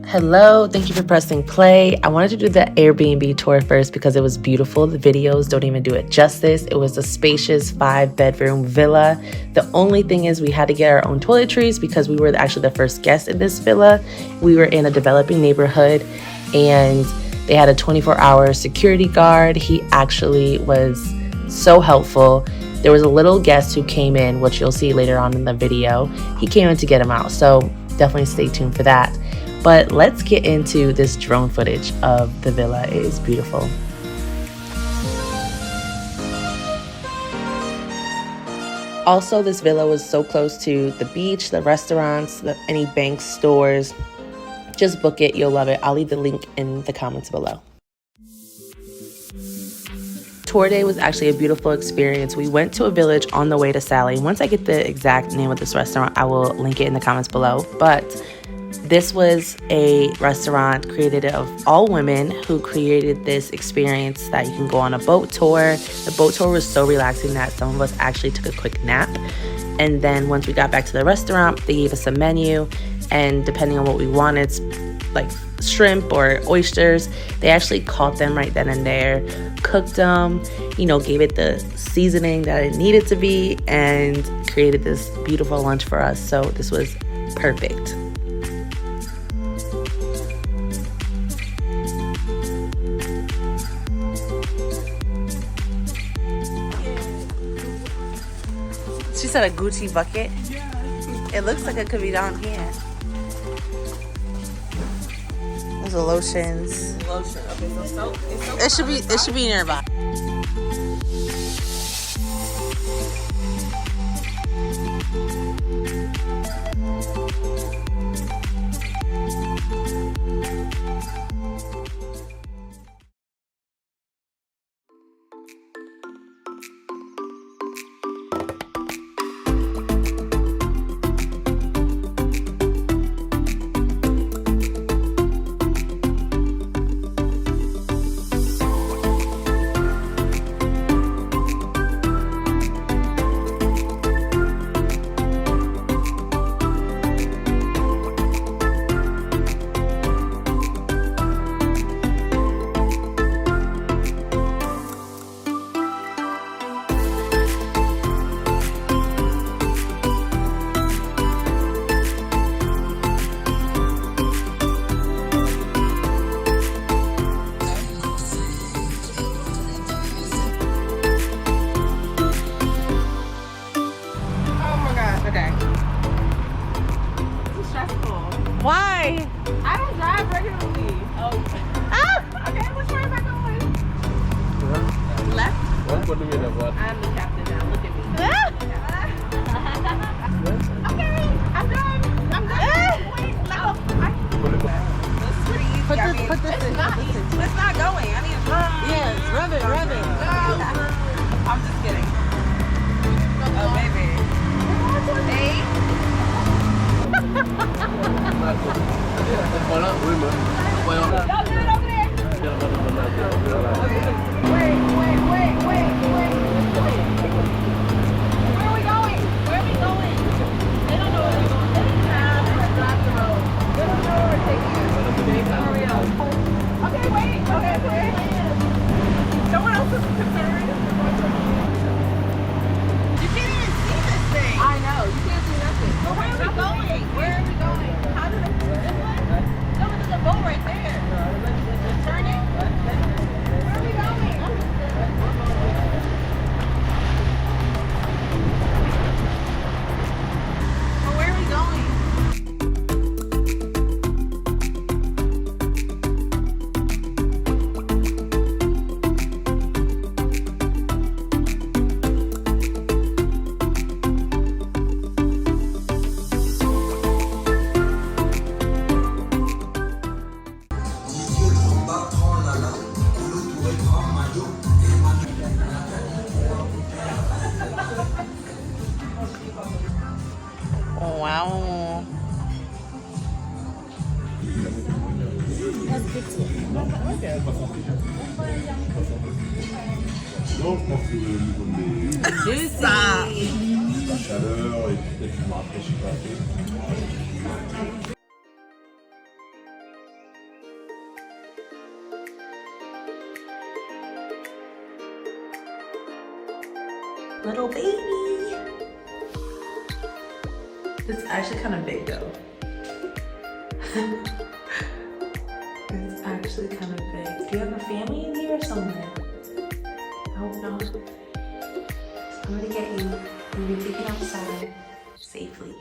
Hello, thank you for pressing play. I wanted to do the Airbnb tour first because it was beautiful. The videos don't even do it justice. It was a spacious 5-bedroom villa. The only thing is we had to get our own toiletries because we were actually the first guests in this villa. We were in a developing neighborhood and they had a 24-hour security guard. He actually was so helpful. There was a little guest who came in, which you'll see later on in the video. He came in to get him out, so definitely stay tuned for that. But let's get into this drone footage of the villa. It is beautiful. Also, this villa was so close to the beach, the restaurants, any banks, stores. Just book it, you'll love it. I'll leave the link in the comments below. Tour day was actually a beautiful experience. We went to a village on the way to Saly. Once I get the exact name of this restaurant, I will link it in the comments below. But this was a restaurant created of all women who created this experience that you can go on a boat tour. The boat tour was so relaxing that some of us actually took a quick nap. And then once we got back to the restaurant, they gave us a menu. And depending on what we wanted, like shrimp or oysters, they actually caught them right then and there, cooked them, gave it the seasoning that it needed to be, and created this beautiful lunch for us. So this was perfect. She said a Gucci bucket. Yeah. It looks like it could be down here. Those are lotions. Lotion. Okay, so soap. It should be nearby. Why? I don't drive regularly. Oh. Ah! Okay, which way am I going? Left? I'm the captain now. Look at me. Okay, I'm done. Wait, this is pretty easy. Put this in. It's not going. I need to Yes, rub it. No. I'm just kidding. Oh, baby. Hey. Non, je pense que au niveau de la chaleur et peut-être qu'il ne rafraîchit pas assez. Little baby. It's actually kind of big though. It's actually kind of big. Do you have a family in here or somewhere? I hope not. I'm gonna get you and be taken outside safely.